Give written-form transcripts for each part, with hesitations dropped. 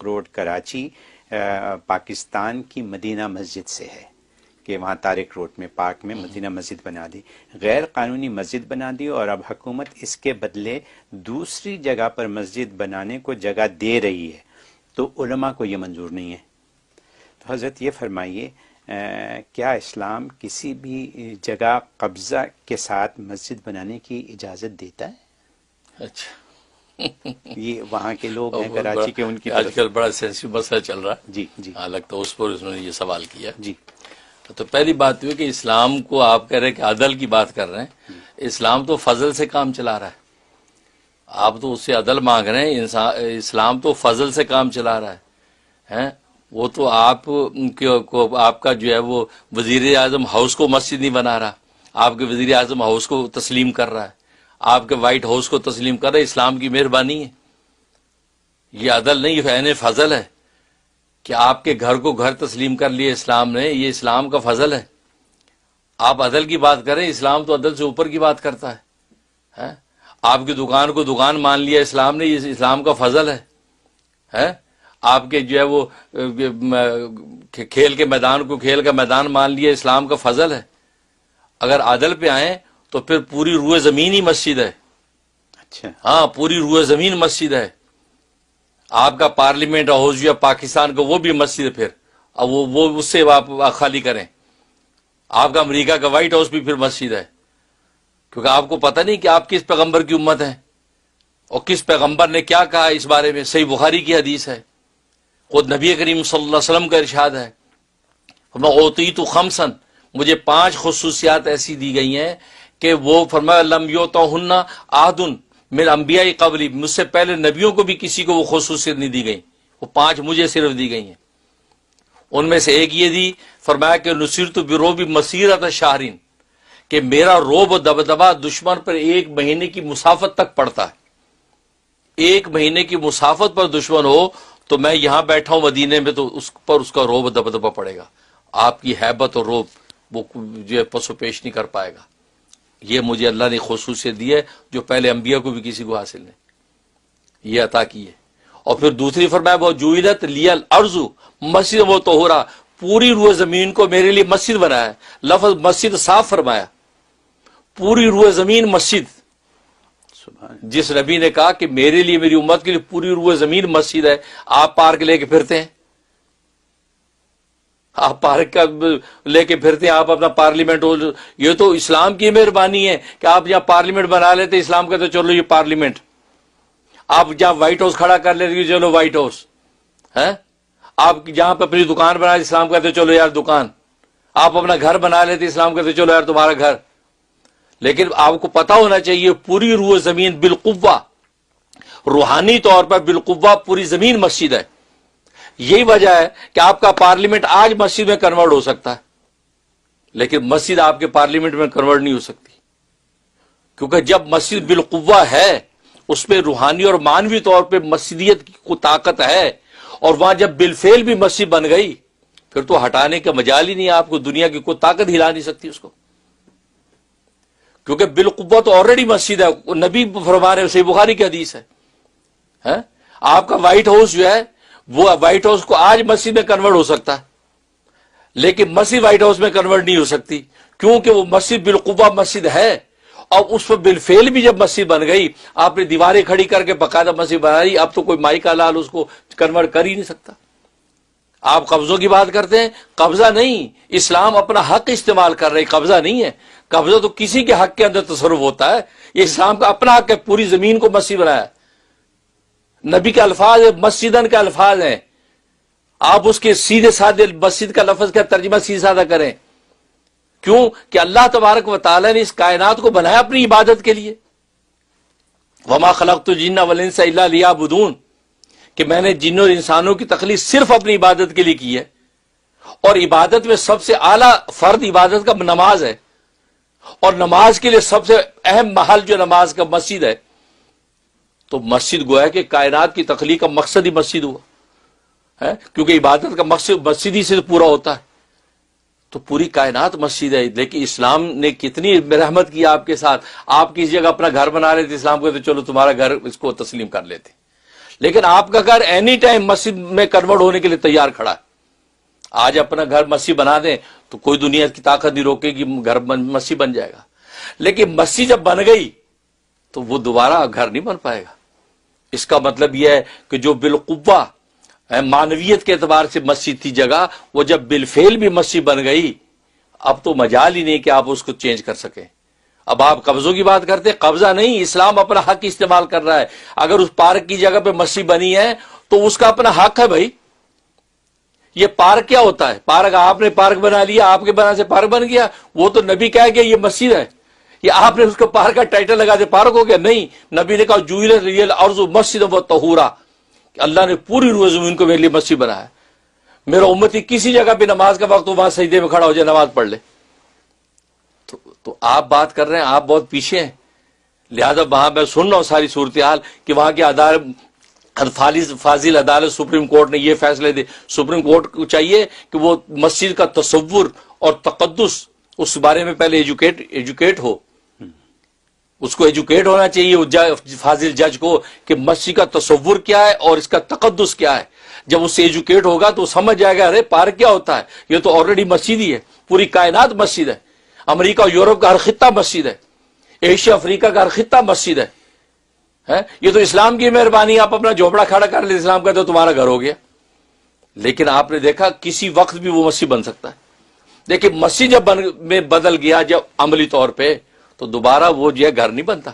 Tariq road Karachi Pakistan کی مدینہ مسجد سے ہے کہ وہاں طارق روڈ میں پارک میں مدینہ مسجد بنا دی، غیر قانونی مسجد بنا دی، اور اب حکومت اس کے بدلے دوسری جگہ پر مسجد بنانے کو جگہ دے رہی ہے، تو علماء کو یہ منظور نہیں ہے۔ تو حضرت یہ فرمائیے کیا اسلام کسی بھی جگہ قبضہ کے ساتھ مسجد بنانے کی اجازت دیتا ہے؟ اچھا، یہ وہاں کے لوگ ہیں کراچی کے، ان کی آج کل بڑا سینسٹیو مسئلہ چل رہا ہے، جی جی لگتا ہے اس پر اس نے یہ سوال کیا۔ جی تو پہلی بات یہ کہ اسلام کو آپ کہہ رہے ہیں کہ عدل کی بات کر رہے ہیں، اسلام تو فضل سے کام چلا رہا ہے، آپ تو اس سے عدل مانگ رہے ہیں، اسلام تو فضل سے کام چلا رہا ہے۔ وہ تو آپ کا جو ہے وہ وزیر اعظم ہاؤس کو مسجد نہیں بنا رہا، آپ کے وزیر اعظم ہاؤس کو تسلیم کر رہا ہے، آپ کے وائٹ ہاؤس کو تسلیم کر رہا ہے، اسلام کی مہربانی ہے، یہ عدل نہیں، یہ عین فضل ہے کہ آپ کے گھر کو گھر تسلیم کر لیے اسلام نے، یہ اسلام کا فضل ہے۔ آپ عدل کی بات کریں، اسلام تو عدل سے اوپر کی بات کرتا ہے۔ آپ کی دکان کو دکان مان لیا اسلام نے، یہ اسلام کا فضل ہے۔ آپ کے جو ہے وہ کھیل کے میدان کو کھیل کا میدان مان لیا، اسلام کا فضل ہے۔ اگر عدل پہ آئیں تو پھر پوری روئے زمین ہی مسجد ہے۔ اچھا، ہاں، پوری روئے زمین مسجد ہے۔ آپ کا پارلیمنٹ ہاؤس یا پاکستان کا وہ بھی مسجد ہے، پھر اب وہ اس سے آپ خالی کریں۔ آپ کا امریکہ کا وائٹ ہاؤس بھی پھر مسجد ہے، کیونکہ آپ کو پتہ نہیں کہ آپ کس پیغمبر کی امت ہیں اور کس پیغمبر نے کیا کہا اس بارے میں۔ صحیح بخاری کی حدیث ہے، خود نبی کریم صلی اللہ علیہ وسلم کا ارشاد ہے، اوتیت خمسا، مجھے 5 خصوصیات ایسی دی گئی ہیں کہ وہ فرمایا لم یؤتہن احد من انبیاء قبلی، مجھ سے پہلے نبیوں کو بھی کسی کو وہ خصوصیت نہیں دی گئی، وہ 5 مجھے صرف دی گئی ہیں۔ ان میں سے ایک یہ دی، فرمایا کہ نصرت برعب مسیرۃ شہرین، کہ میرا روب و دبدبہ دشمن پر 1 مہینے کی مسافت تک پڑتا ہے۔ 1 مہینے کی مسافت پر دشمن ہو تو میں یہاں بیٹھا ہوں مدینے میں، تو اس پر اس کا روب و دبدبہ پڑے گا، آپ کی ہیبت اور روب وہ جو ہے پس و پیش نہیں کر پائے گا۔ یہ مجھے اللہ نے خصوصیت دی ہے جو پہلے انبیاء کو بھی کسی کو حاصل نہیں، یہ عطا کی ہے۔ اور پھر دوسری فرمایا وہ جعلت لی الارض مسجد و طہورا، پوری روئے زمین کو میرے لیے مسجد بنایا ہے۔ لفظ مسجد صاف فرمایا، پوری روئے زمین مسجد۔ جس نبی نے کہا کہ میرے لیے، میری امت کے لیے پوری روئے زمین مسجد ہے، آپ پارک لے کے پھرتے ہیں، آپ پارک کا لے کے پھرتے ہیں، آپ اپنا پارلیمنٹ ہو، یہ تو اسلام کی مہربانی ہے کہ آپ جہاں پارلیمنٹ بنا لیتے، اسلام کہتے چلو یہ پارلیمنٹ، آپ جہاں وائٹ ہاؤس کھڑا کر لیتے چلو وائٹ ہاؤس ہے، آپ جہاں پہ اپنی دکان بنا لیتے اسلام کہتے چلو یار دکان، آپ اپنا گھر بنا لیتے اسلام کہتے چلو یار تمہارا گھر۔ لیکن آپ کو پتا ہونا چاہیے پوری روح زمین بالقوہ، روحانی طور پر بالقوہ پوری زمین مسجد ہے۔ یہی وجہ ہے کہ آپ کا پارلیمنٹ آج مسجد میں کنورٹ ہو سکتا ہے، لیکن مسجد آپ کے پارلیمنٹ میں کنورٹ نہیں ہو سکتی، کیونکہ جب مسجد بالقوہ ہے اس میں روحانی اور معنوی طور پہ مسجدیت کی کوئی طاقت ہے، اور وہاں جب بالفعل بھی مسجد بن گئی پھر تو ہٹانے کا مجال ہی نہیں ہے، آپ کو دنیا کی کوئی طاقت ہلا نہیں سکتی اس کو، کیونکہ بالقوہ تو آلریڈی مسجد ہے۔ نبی فرما رہے صحیح بخاری کی حدیث ہے، آپ کا وائٹ ہاؤس جو ہے وہ وائٹ ہاؤس کو آج مسجد میں کنورٹ ہو سکتا ہے، لیکن مسجد وائٹ ہاؤس میں کنورٹ نہیں ہو سکتی، کیونکہ وہ مسجد بالقوہ مسجد ہے، اور اس پر بالفعل بھی جب مسجد بن گئی، آپ نے دیواریں کھڑی کر کے باقاعدہ مسجد بنائی، اب تو کوئی مائی کا لال اس کو کنورٹ کر ہی نہیں سکتا۔ آپ قبضوں کی بات کرتے ہیں، قبضہ نہیں، اسلام اپنا حق استعمال کر رہے، قبضہ نہیں ہے۔ قبضہ تو کسی کے حق کے اندر تصرف ہوتا ہے، یہ اسلام کا اپنا حق ہے، پوری زمین کو مسجد بنایا۔ نبی کے الفاظ مسجدن کے الفاظ ہیں، آپ اس کے سیدھے سادھے مسجد کا لفظ کا ترجمہ سیدھا سادہ کریں، کیوں کہ اللہ تبارک و تعالی نے اس کائنات کو بنایا اپنی عبادت کے لیے۔ وما خلقت الجن والانس الا لیعبدون، کہ میں نے جنوں اور انسانوں کی تخلیق صرف اپنی عبادت کے لیے کی ہے، اور عبادت میں سب سے اعلیٰ فرد عبادت کا نماز ہے، اور نماز کے لیے سب سے اہم محل جو نماز کا مسجد ہے، تو مسجد گویا کہ کائنات کی تخلیق کا مقصد ہی مسجد ہوا ہے، کیونکہ عبادت کا مقصد مسجد ہی سے پورا ہوتا ہے، تو پوری کائنات مسجد ہے۔ لیکن اسلام نے کتنی رحمت کی آپ کے ساتھ، آپ کسی جگہ اپنا گھر بنا لیتے اسلام کو تو چلو تمہارا گھر اس کو تسلیم کر لیتے، لیکن آپ کا گھر اینی ٹائم مسجد میں کنورٹ ہونے کے لیے تیار کھڑا ہے. آج اپنا گھر مسجد بنا دیں تو کوئی دنیا کی طاقت نہیں روکے گی، گھر مسجد بن جائے گا. لیکن مسجد جب بن گئی تو وہ دوبارہ گھر نہیں بن پائے گا. اس کا مطلب یہ ہے کہ جو بالقوہ معنویت کے اعتبار سے مسجد تھی جگہ، وہ جب بالفعل بھی مسجد بن گئی، اب تو مجال ہی نہیں کہ آپ اس کو چینج کر سکیں. اب آپ قبضوں کی بات کرتے، قبضہ نہیں، اسلام اپنا حق استعمال کر رہا ہے. اگر اس پارک کی جگہ پہ مسجد بنی ہے تو اس کا اپنا حق ہے بھائی. یہ پارک کیا ہوتا ہے؟ پارک آپ نے پارک بنا لیا، آپ کے بنا سے پارک بن گیا، وہ تو نبی کہہ گیا یہ مسجد ہے. یہ آپ نے اس کو پارک کا ٹائٹل لگا دیا پارک ہو گیا؟ نہیں، نبی نے کہا جُعِلَتْ لِيَ الْأَرْضُ مَسْجِدًا وَطَهُورًا، کہ اللہ نے پوری روئے زمین کو میرے لیے مسجد بنایا. میرا امتی کسی جگہ پہ نماز کا وقت ہو وہاں سجدے میں کھڑا ہو جائے، نماز پڑھ لے. تو آپ بات کر رہے ہیں، آپ بہت پیچھے ہیں. لہذا وہاں میں سن رہا ہوں ساری صورتحال کہ وہاں کی فاضل عدالت سپریم کورٹ نے یہ فیصلے دے. سپریم کورٹ کو چاہیے کہ وہ مسجد کا تصور اور تقدس اس بارے میں پہلے ایجوکیٹ ہو. اس کو ایجوکیٹ ہونا چاہیے فاضل جج کو کہ مسجد کا تصور کیا ہے اور اس کا تقدس کیا ہے. جب اس سے ایجوکیٹ ہوگا تو سمجھ جائے گا ارے پارک کیا ہوتا ہے، یہ تو آلریڈی مسجد ہی ہے. پوری کائنات مسجد ہے. امریکہ اور یورپ کا ہر خطہ مسجد ہے. ایشیا افریقہ کا ہر خطہ مسجد ہے. یہ تو اسلام کی مہربانی، آپ اپنا جھوپڑا کھڑا کر لیں، اسلام کا تو تمہارا گھر ہو گیا. لیکن آپ نے دیکھا کسی وقت بھی وہ مسجد بن سکتا ہے. لیکن مسجد جب میں بدل گیا جب عملی طور پہ، تو دوبارہ وہ جو ہے گھر نہیں بنتا.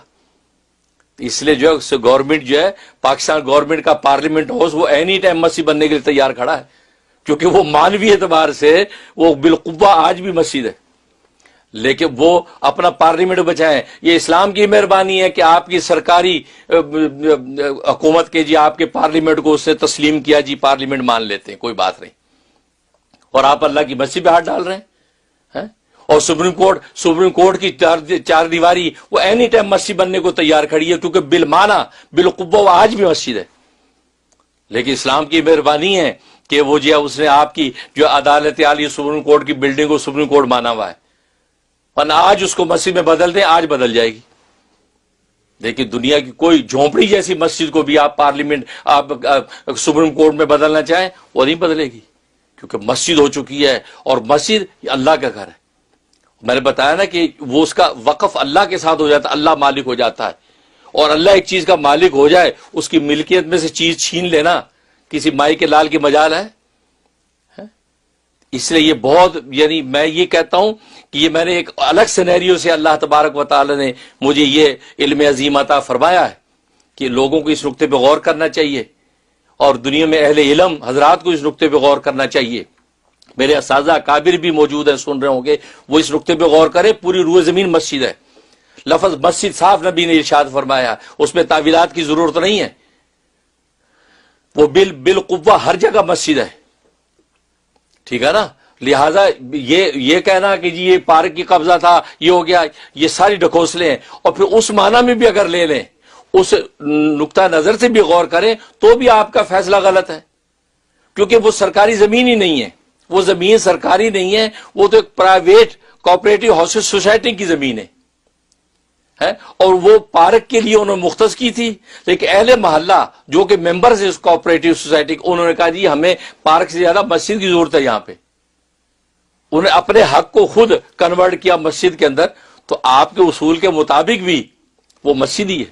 اس لیے جو ہے گورنمنٹ جو ہے پاکستان گورنمنٹ کا پارلیمنٹ ہاؤس وہ اینی ٹائم مسجد بننے کے لیے تیار کھڑا ہے، کیونکہ وہ مانوی اعتبار سے وہ بالقوہ آج بھی مسجد ہے. لیکن وہ اپنا پارلیمنٹ بچائیں. یہ اسلام کی مہربانی ہے کہ آپ کی سرکاری حکومت کے جی آپ کے پارلیمنٹ کو اس نے تسلیم کیا، جی پارلیمنٹ مان لیتے ہیں، کوئی بات نہیں. اور آپ اللہ کی مسجد پہ ہاتھ ڈال رہے ہیں. اور سپریم کورٹ کی چار دیواری وہ اینی ٹائم مسجد بننے کو تیار کھڑی ہے، کیونکہ بالمعنی بالقوہ وہ آج بھی مسجد ہے. لیکن اسلام کی مہربانی ہے کہ وہ جو ہے اس نے آپ کی جو عدالت عالیہ سپریم کورٹ کی بلڈنگ کو سپریم کورٹ مانا ہوا ہے، ورنہ آج اس کو مسجد میں بدل دیں، آج بدل جائے گی. لیکن دنیا کی کوئی جھونپڑی جیسی مسجد کو بھی آپ پارلیمنٹ آپ سپریم کورٹ میں بدلنا چاہیں وہ نہیں بدلے گی، کیونکہ مسجد ہو چکی ہے. اور مسجد اللہ کا گھر ہے. میں نے بتایا نا کہ وہ اس کا وقف اللہ کے ساتھ ہو جاتا ہے، اللہ مالک ہو جاتا ہے. اور اللہ ایک چیز کا مالک ہو جائے، اس کی ملکیت میں سے چیز چھین لینا کسی مائی کے لال کی مجال ہے. اس لیے یہ بہت، یعنی میں یہ کہتا ہوں کہ یہ میں نے ایک الگ سینیریو سے اللہ تبارک و تعالی نے مجھے یہ علم عظیم عطا فرمایا ہے کہ لوگوں کو اس نقطے پہ غور کرنا چاہیے، اور دنیا میں اہل علم حضرات کو اس نقطے پہ غور کرنا چاہیے. میرے اساتذہ اکابر بھی موجود ہیں، سن رہے ہوں گے، وہ اس نقطے پہ غور کریں. پوری روئے زمین مسجد ہے. لفظ مسجد صاف نبی نے ارشاد فرمایا، اس میں تعویلات کی ضرورت نہیں ہے. وہ بالقوہ ہر جگہ مسجد ہے. ٹھیک ہے نا. لہذا یہ کہنا کہ جی یہ پارک کی قبضہ تھا، یہ ہو گیا، یہ ساری ڈھکوسلے ہیں. اور پھر اس معنی میں بھی اگر لے لیں، اس نقطہ نظر سے بھی غور کریں تو بھی آپ کا فیصلہ غلط ہے، کیونکہ وہ سرکاری زمین ہی نہیں ہے. وہ زمین سرکاری نہیں ہے، وہ تو ایک پرائیویٹ کوآپریٹو ہاؤسز سوسائٹی کی زمین ہے. اور وہ پارک کے لیے انہوں نے مختص کی تھی. لیکن اہل محلہ جو کہ ممبرز ہیں اس کوآپریٹو سوسائٹی، انہوں نے کہا جی ہمیں پارک سے زیادہ مسجد کی ضرورت ہے. یہاں پہ انہوں نے اپنے حق کو خود کنورٹ کیا مسجد کے اندر. تو آپ کے اصول کے مطابق بھی وہ مسجد ہی ہے،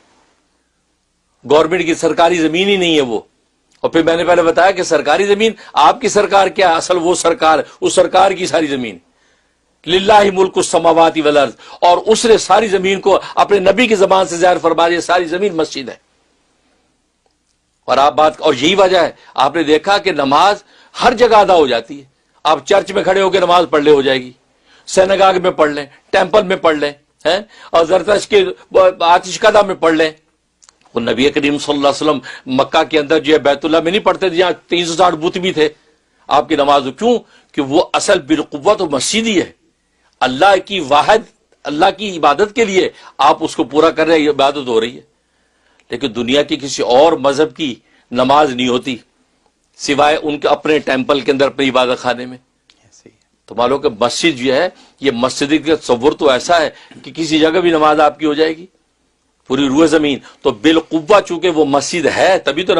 گورنمنٹ کی سرکاری زمین ہی نہیں ہے وہ. اور پھر میں نے پہلے بتایا کہ سرکاری زمین آپ کی سرکار کیا ہے؟ اصل وہ سرکار، اس سرکار کی ساری زمین للہ ملک السماوات والارض، اور اس نے ساری زمین کو اپنے نبی کی زبان سے ظاہر فرما دیا ساری زمین مسجد ہے. اور آپ بات، اور یہی وجہ ہے آپ نے دیکھا کہ نماز ہر جگہ ادا ہو جاتی ہے. آپ چرچ میں کھڑے ہو کے نماز پڑھ لے ہو جائے گی، سینگاگ میں پڑھ لیں، ٹیمپل میں پڑھ لیں، اور زرتشت کے آتش کدہ میں پڑھ لیں. وہ نبی کریم صلی اللہ علیہ وسلم مکہ کے اندر جو ہے بیت اللہ میں نہیں پڑھتے تھے، جہاں 360 بت بھی تھے. آپ کی نماز کیوں؟ کہ وہ اصل بالقوت و مسجد ہی ہے. اللہ کی واحد، اللہ کی عبادت کے لیے آپ اس کو پورا کر رہے ہیں، عبادت ہو رہی ہے. لیکن دنیا کی کسی اور مذہب کی نماز نہیں ہوتی سوائے ان کے اپنے ٹیمپل کے اندر، اپنے عبادت خانے میں. تو معلوم کہ مسجد جو ہے، یہ مسجد کا تصور تو ایسا ہے کہ کسی جگہ بھی نماز آپ کی ہو جائے گی، پوری روئے زمین. تو بالقوہ چونکہ وہ مسجد ہے تبھی تو